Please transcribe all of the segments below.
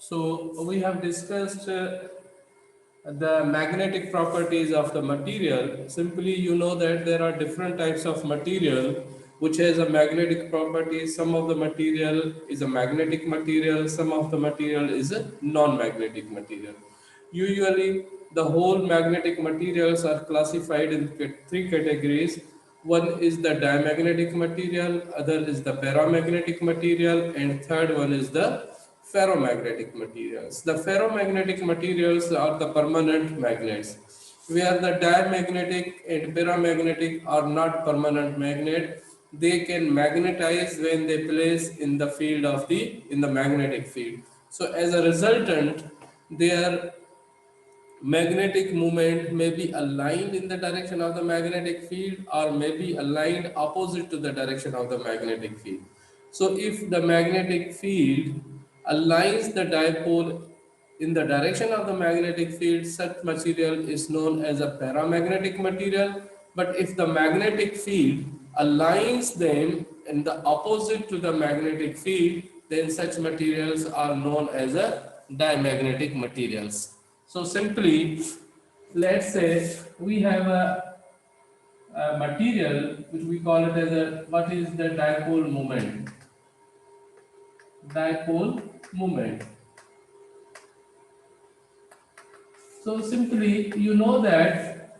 So we have discussed the magnetic properties of the material. Simply, you know that there are different types of material which has a magnetic property. Some of the material is a magnetic material, some of the material is a non-magnetic material. Usually, the whole magnetic materials are classified in three categories. One is the diamagnetic material, other is the paramagnetic material, and third one is the ferromagnetic materials. The ferromagnetic materials are the permanent magnets, where the diamagnetic and paramagnetic are not permanent magnet. They can magnetize when they place in the field of the magnetic field. So as a resultant, their magnetic moment may be aligned in the direction of the magnetic field or may be aligned opposite to the direction of the magnetic field. So if the magnetic field aligns the dipole in the direction of the magnetic field, such material is known as a paramagnetic material. But if the magnetic field aligns them in the opposite to the magnetic field, then such materials are known as a diamagnetic materials. So simply, let's say we have a material which we call it as a, what is the dipole moment? Dipole moment. So simply, you know that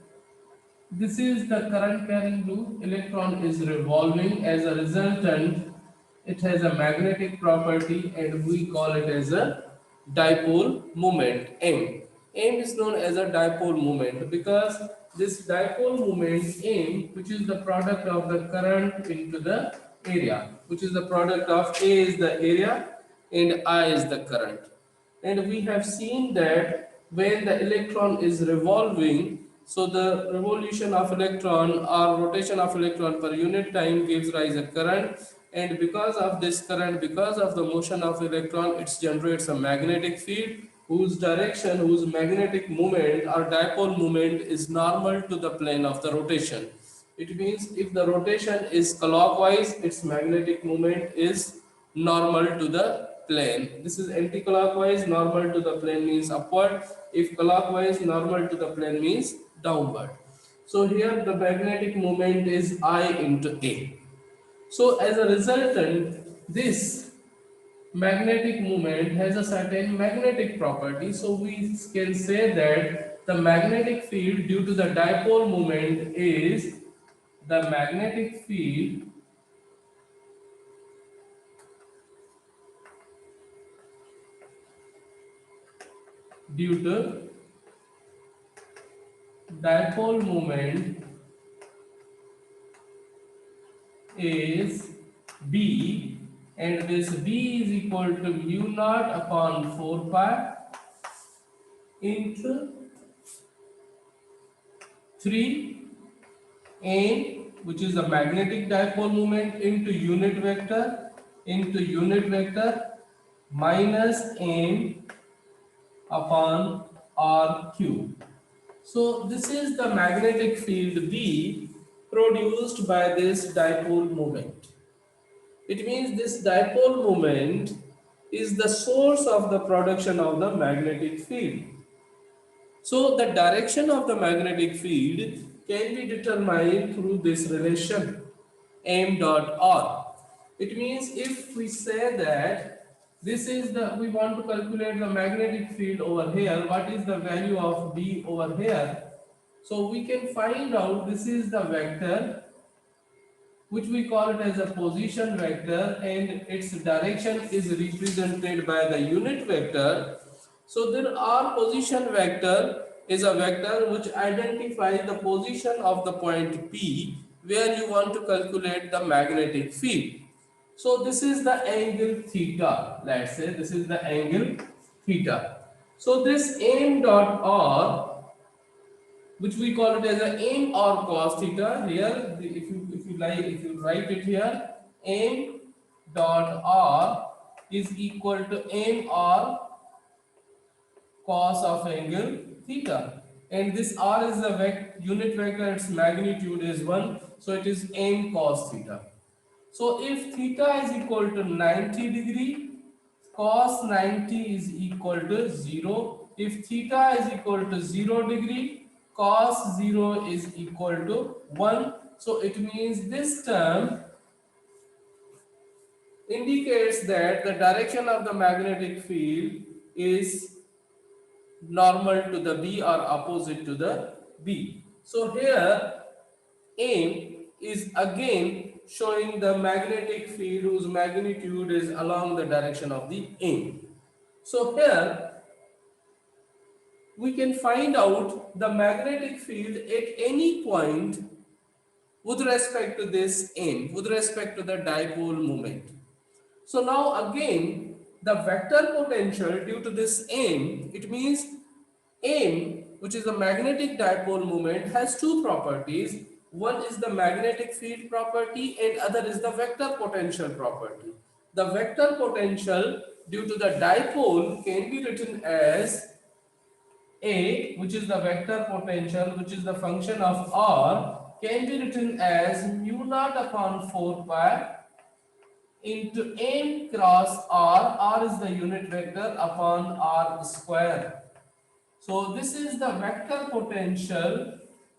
this is the current carrying loop. Electron is revolving. As a resultant, it has a magnetic property, and we call it as a dipole moment, M. M is known as a dipole moment because this dipole moment M, which is the product of the current into the area, which is the product of A is the area and I is the current. And we have seen that when the electron is revolving, so the revolution of electron or rotation of electron per unit time gives rise a current, and because of this current, because of the motion of electron, it generates a magnetic field whose direction, whose magnetic moment or dipole moment is normal to the plane of the rotation. It means if the rotation is clockwise, its magnetic moment is normal to the plane. This is anti-clockwise, normal to the plane means upward. If clockwise, normal to the plane means downward. So here the magnetic moment is I into A. So as a resultant, this magnetic moment has a certain magnetic property. So we can say that the magnetic field due to the dipole moment is the magnetic field due to dipole moment is B, and this B is equal to mu naught upon 4 pi into 3 n, which is the magnetic dipole moment, into unit vector minus n upon r cube. So this is the magnetic field B produced by this dipole moment. It means this dipole moment is the source of the production of the magnetic field. So the direction of the magnetic field can be determined through this relation m dot r. It means if we say that this is the, we want to calculate the magnetic field over here, what is the value of B over here? So we can find out this is the vector which we call it as a position vector, and its direction is represented by the unit vector. So there our position vector is a vector which identifies the position of the point P where you want to calculate the magnetic field. So this is the angle theta. Let's say this is the angle theta. So this m dot r, which we call it as a m or cos theta. Here if you write it here, m dot r is equal to m or cos of angle theta, and this r is the unit vector, its magnitude is 1, so it is m cos theta. So if theta is equal to 90 degree, cos 90 is equal to 0. If theta is equal to 0 degree, cos 0 is equal to 1. So it means this term indicates that the direction of the magnetic field is normal to the B or opposite to the B. So here aim is again showing the magnetic field whose magnitude is along the direction of the aim. So here we can find out the magnetic field at any point with respect to this aim, with respect to the dipole moment. So now again, the vector potential due to this aim, it means aim, which is the magnetic dipole moment, has two properties. One is the magnetic field property and other is the vector potential property. The vector potential due to the dipole can be written as A, which is the vector potential, which is the function of R, can be written as mu naught upon 4 pi into m cross r. R is the unit vector upon r square. So this is the vector potential,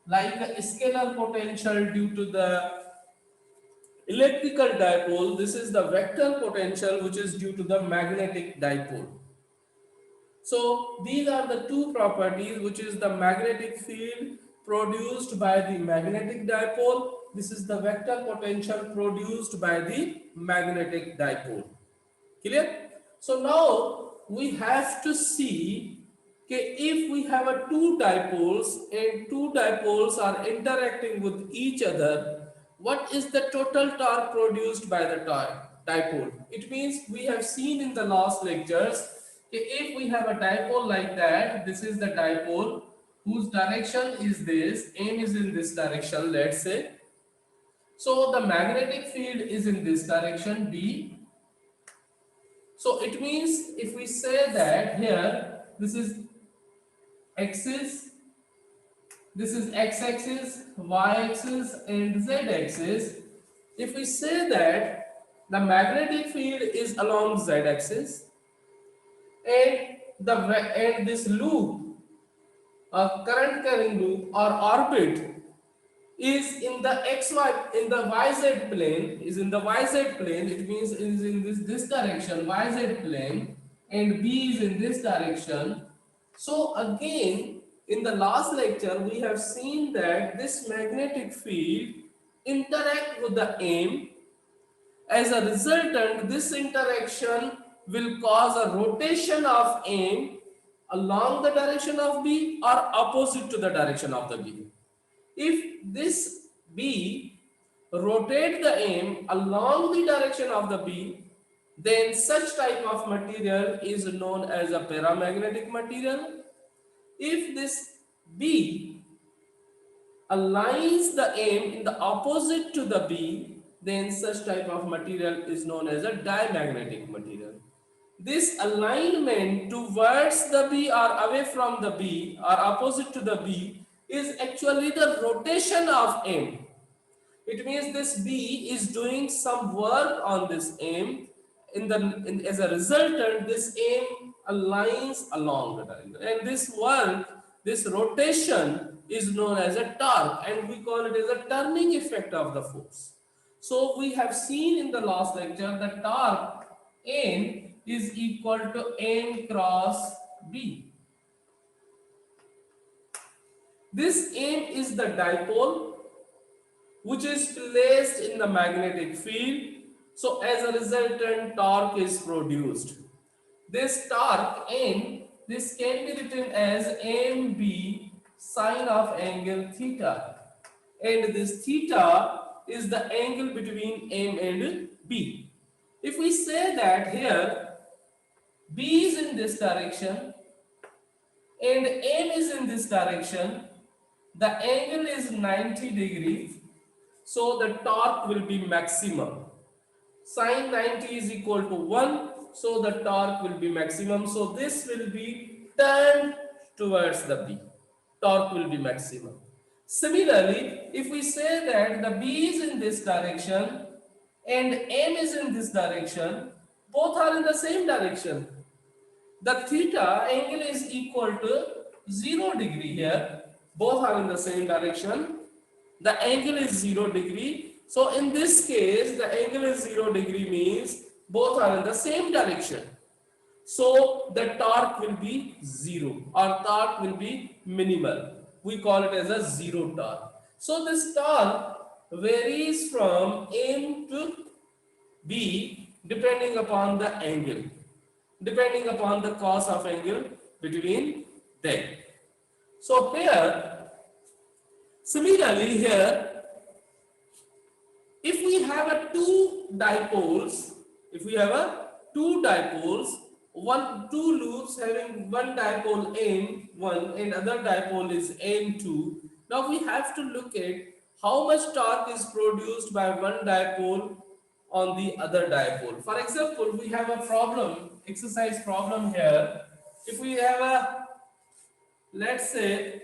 like a scalar potential due to the electrical dipole. This is the vector potential which is due to the magnetic dipole. So these are the two properties, which is the magnetic field produced by the magnetic dipole. This is the vector potential produced by the magnetic dipole. Clear? So now we have to see, okay, if we have a two dipoles and two dipoles are interacting with each other, what is the total torque produced by the dipole? It means we have seen in the last lectures, okay, if we have a dipole like that, this is the dipole whose direction is this, aim is in this direction, let's say. So the magnetic field is in this direction, B. So it means if we say that here, this is axis, this is x-axis, y-axis and z-axis. If we say that the magnetic field is along z-axis and this loop, a current carrying loop or orbit is in the xy, in the yz plane, is in the yz plane, it means is in this direction, yz plane, and B is in this direction. So again, in the last lecture we have seen that this magnetic field interact with the aim. As a resultant, this interaction will cause a rotation of aim along the direction of B or opposite to the direction of the B. If this B rotate the aim along the direction of the B, then such type of material is known as a paramagnetic material. If this B aligns the aim in the opposite to the B, then such type of material is known as a diamagnetic material. This alignment towards the B or away from the B or opposite to the B is actually the rotation of aim. It means this B is doing some work on this aim. As a resultant, this aim aligns along the direction. And this work, this rotation is known as a torque, and we call it as a turning effect of the force. So we have seen in the last lecture that torque N is equal to N cross B. This N is the dipole which is placed in the magnetic field. So as a resultant, torque is produced. This torque N, this can be written as MB sine of angle theta. And this theta is the angle between M and B. If we say that here B is in this direction and M is in this direction, the angle is 90 degrees, so the torque will be maximum. Sine 90 is equal to 1, so the torque will be maximum. So this will be turned towards the B. Torque will be maximum. Similarly, if we say that the B is in this direction and M is in this direction, both are in the same direction. The theta angle is equal to 0 degree here. Both are in the same direction. The angle is 0 degree. So in this case, the angle is 0 degree means both are in the same direction. So the torque will be 0 or torque will be minimal. We call it as a zero torque. So this torque varies from M to B depending upon the angle, depending upon the cos of angle between them. So here, similarly here, if we have a two dipoles, two loops having one dipole N1 and other dipole is N2, now we have to look at how much torque is produced by one dipole on the other dipole. For example, we have a problem, exercise problem here. If we have a, let's say,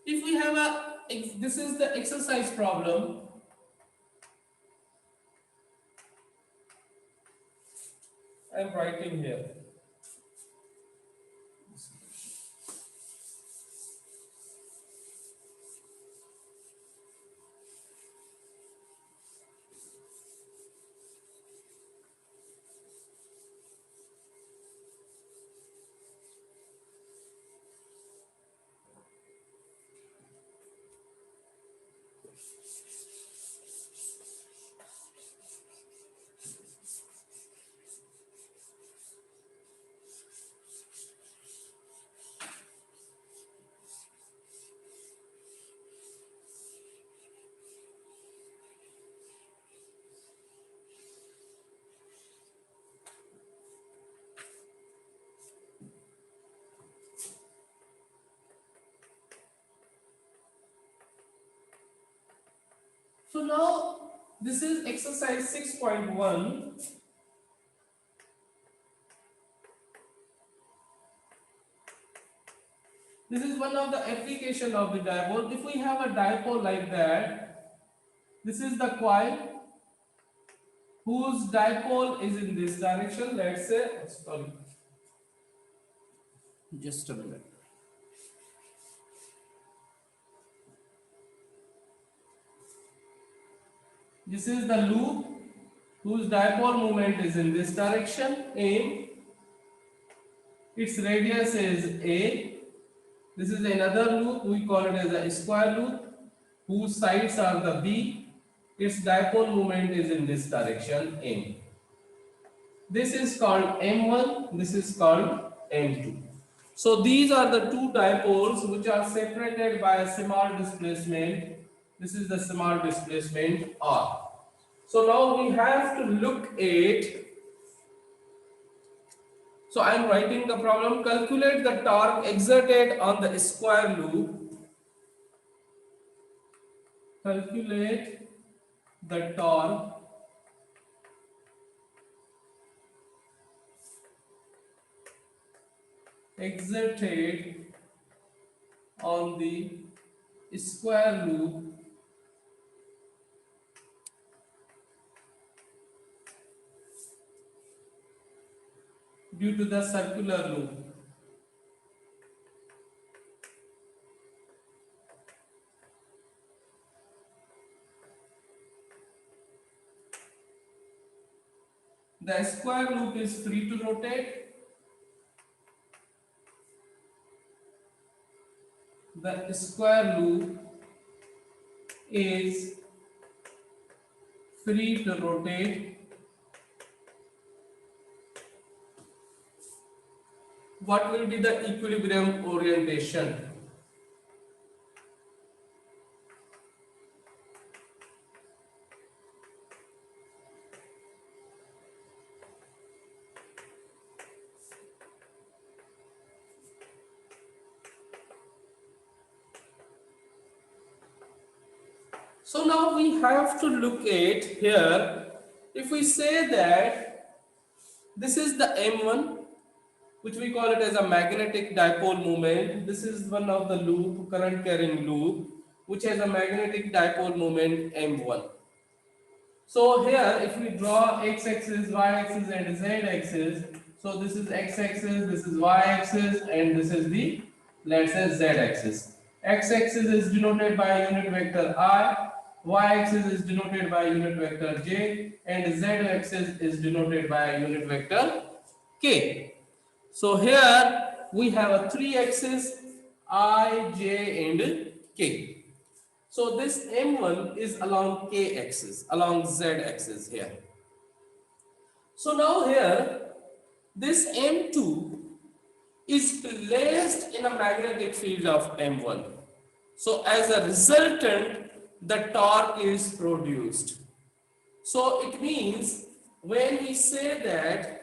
if we have a, this is the exercise problem. I am writing here. So now this is exercise 6.1. This is one of the application of the dipole. If we have a dipole like that, this is the coil whose dipole is in this direction. Let's say, sorry, just a minute. This is the loop whose dipole moment is in this direction, A. Its radius is A. This is another loop, we call it as a square loop, whose sides are the B. Its dipole moment is in this direction, M. This is called M1, this is called M2. So these are the two dipoles which are separated by a small displacement. This is the small displacement R. So now we have to look at, so I am writing the problem, calculate the torque exerted on the square loop. Calculate the torque exerted on the square loop due to the circular loop. The square loop is free to rotate. The square loop is free to rotate. What will be the equilibrium orientation? So now we have to look at here, if we say that this is the M1, which we call it as a magnetic dipole moment. This is one of the loop, current carrying loop, which has a magnetic dipole moment M1. So here, if we draw x-axis, y-axis, and z-axis, so this is x-axis, this is y-axis, and this is the, let's say, z-axis. X-axis is denoted by unit vector I, y-axis is denoted by unit vector j, and z-axis is denoted by unit vector k. So here we have a three axis I, j, and k. So this M1 is along k axis, along z axis here. So now here, this M2 is placed in a magnetic field of M1. So as a resultant, the torque is produced. So it means when we say that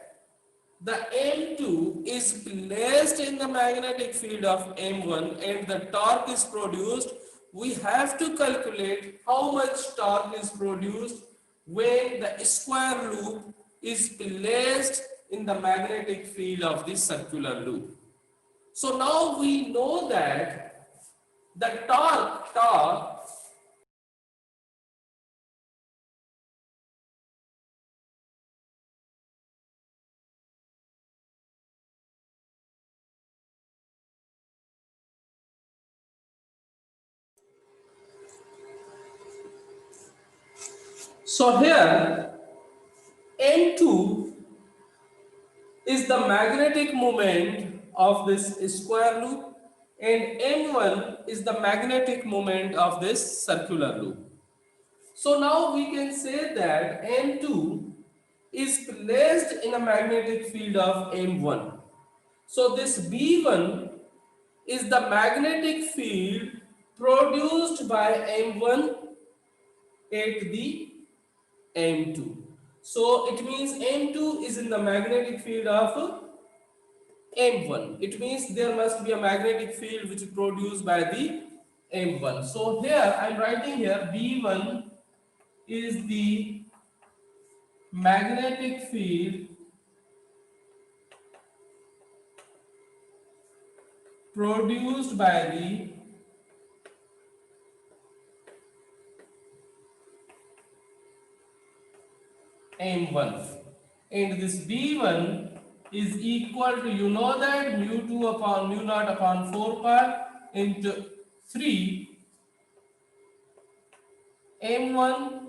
the M2 is placed in the magnetic field of M1 and the torque is produced, we have to calculate how much torque is produced when the square loop is placed in the magnetic field of this circular loop. So now we know that the torque so here M2 is the magnetic moment of this square loop and M1 is the magnetic moment of this circular loop. So now we can say that M2 is placed in a magnetic field of M1. So this B1 is the magnetic field produced by M1 at the M2. So it means M2 is in the magnetic field of M1. It means there must be a magnetic field which is produced by the M1. So here I am writing here B1 is the magnetic field produced by the M1. And this B1 is equal to, you know that, mu2 upon mu naught upon 4 pi into 3 M1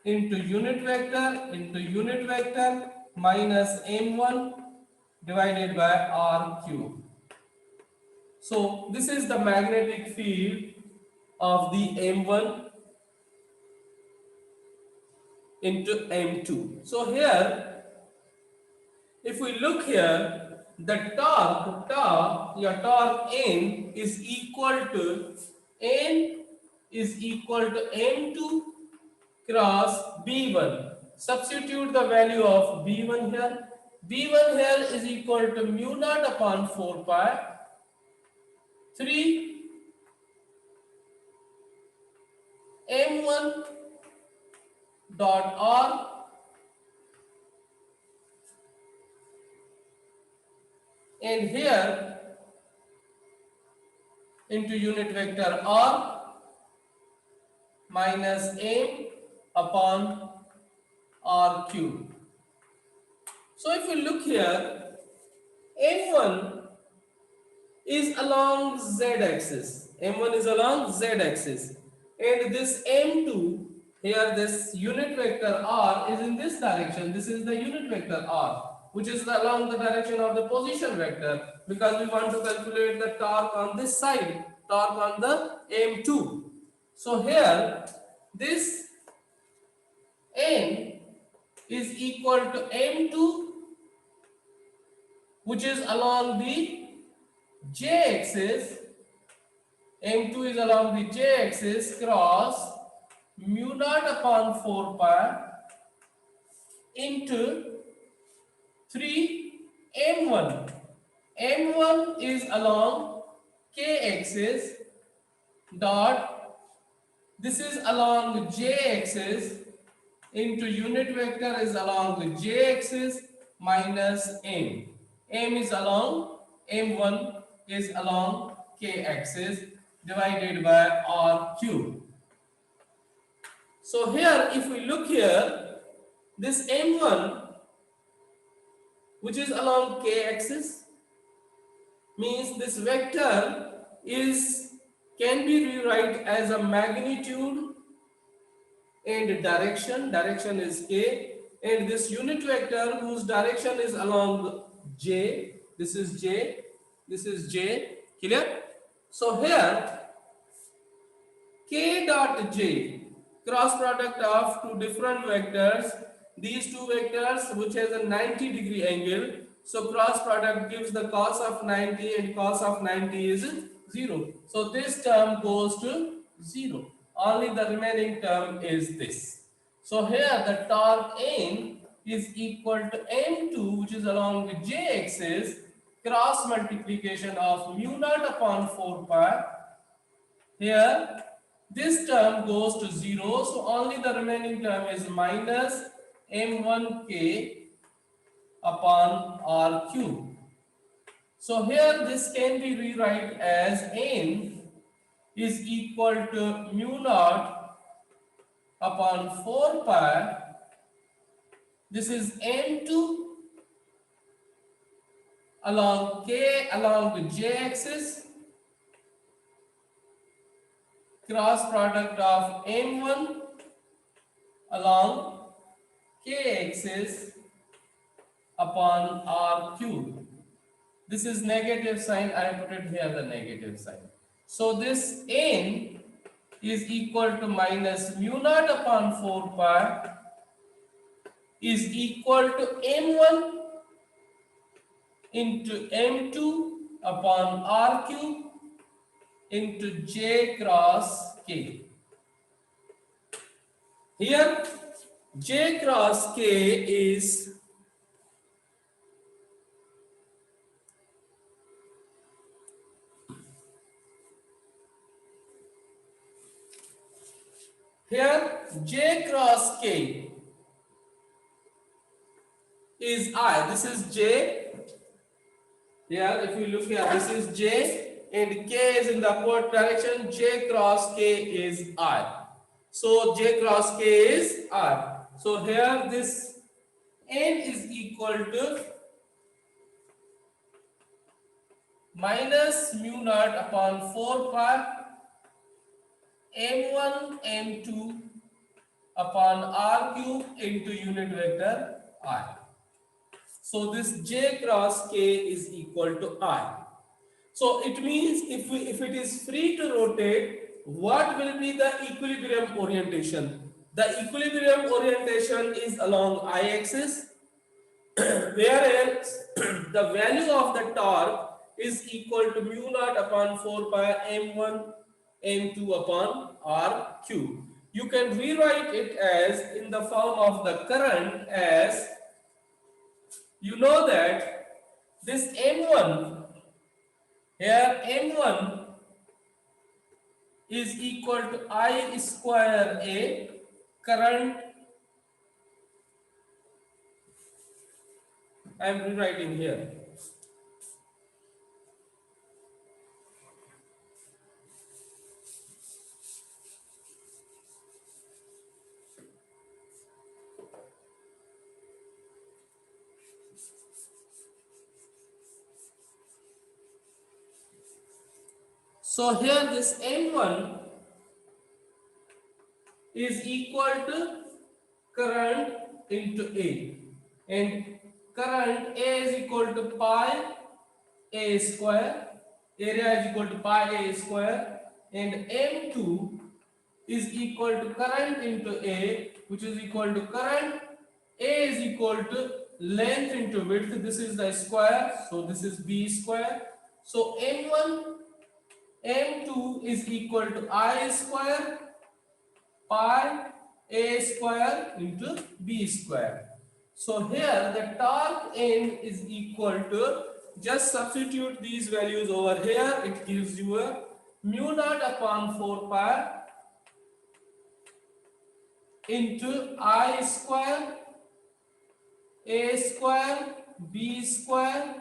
into unit vector minus M1 divided by R cube. So this is the magnetic field of the M1 into M2. So here, if we look here, the torque N is equal to M2 cross B1. Substitute the value of B1 here. B1 here is equal to mu naught upon 4 pi 3 M1 dot R and here into unit vector R minus M upon R cube. So if you look here, M1 is along z-axis. M1 is along z-axis. And this M2, here this unit vector R is in this direction. This is the unit vector R, which is along the direction of the position vector, because we want to calculate the torque on this side, torque on the M2. So here, this N is equal to M2, which is along the j-axis. M2 is along the j-axis cross mu naught upon 4 pi into 3 M1. M1 is along k-axis dot, this is along j-axis into unit vector is along the j-axis minus M. M is along, M1 is along K axis divided by R cube. So here, if we look here, this M1, which is along K axis, means this vector is can be rewrite as a magnitude and direction is K, and this unit vector whose direction is along J, this is J, this is J, clear? So here K dot J, cross product of two different vectors, these two vectors which has a 90-degree angle, so cross product gives the cos of 90 and cos of 90 is 0. So this term goes to 0. Only the remaining term is this. So here the torque N is equal to M2, which is along the J axis, cross multiplication of mu naught upon 4 pi. Here this term goes to 0, so only the remaining term is minus m1k upon r cube. So here this can be rewrite as n is equal to mu naught upon 4 pi. This is m2 along k along the j axis, cross product of m1 along k axis upon r cube. This is negative sign, I put it here the negative sign. So this n is equal to minus mu naught upon 4 pi is equal to m1 into m2 upon r cube into j cross k. Here j cross k is j cross k is I. This is j. Here, if you look here, this is j and k is in the upward direction. J cross k is I. So j cross k is I. So here this n is equal to minus mu naught upon 4 pi m1 m2 upon r cube into unit vector I. So this j cross k is equal to I. So it means if it is free to rotate, what will be the equilibrium orientation? The equilibrium orientation is along I-axis, whereas the value of the torque is equal to mu naught upon 4 pi m1 m2 upon r cube. You can rewrite it as in the form of the current as, you know that this m1, here m1 is equal to I square A, current, I am rewriting here. So here this m1 is equal to current into A, and current A is equal to pi A square, area is equal to pi A square, and m2 is equal to current into A, which is equal to current. A is equal to length into width, this is the square, so this is B square. So m1 m2 is equal to I square pi A square into B square. So here the torque N is equal to, just substitute these values over here, it gives you a mu naught upon 4 pi into I square A square B square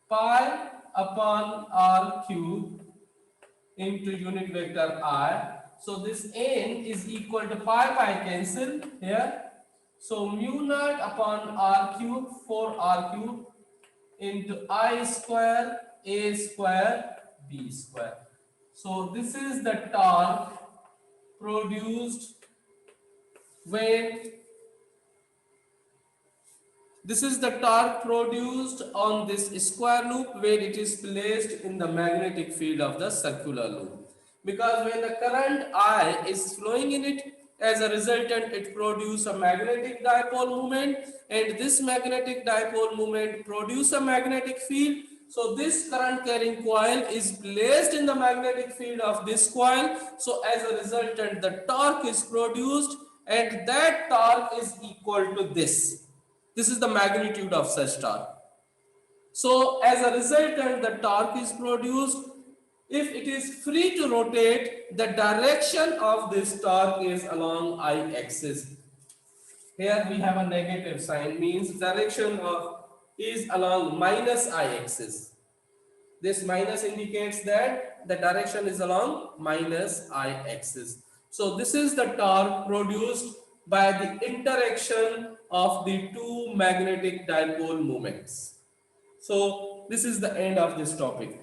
pi upon r cube into unit vector I. So this n is equal to pi cancel here. So mu naught upon r cube for r cube into I square a square b square. So this is the torque produced when this is the torque produced on this square loop when it is placed in the magnetic field of the circular loop. Because when the current I is flowing in it, as a resultant, it produces a magnetic dipole moment, and this magnetic dipole moment produce a magnetic field. So this current carrying coil is placed in the magnetic field of this coil. So as a resultant, the torque is produced, and that torque is equal to this. This is the magnitude of such torque. So as a resultant, the torque is produced. If it is free to rotate, the direction of this torque is along I-axis. Here we have a negative sign, means direction of is along minus I-axis. This minus indicates that the direction is along minus I-axis. So this is the torque produced by the interaction of the two magnetic dipole moments. So this is the end of this topic.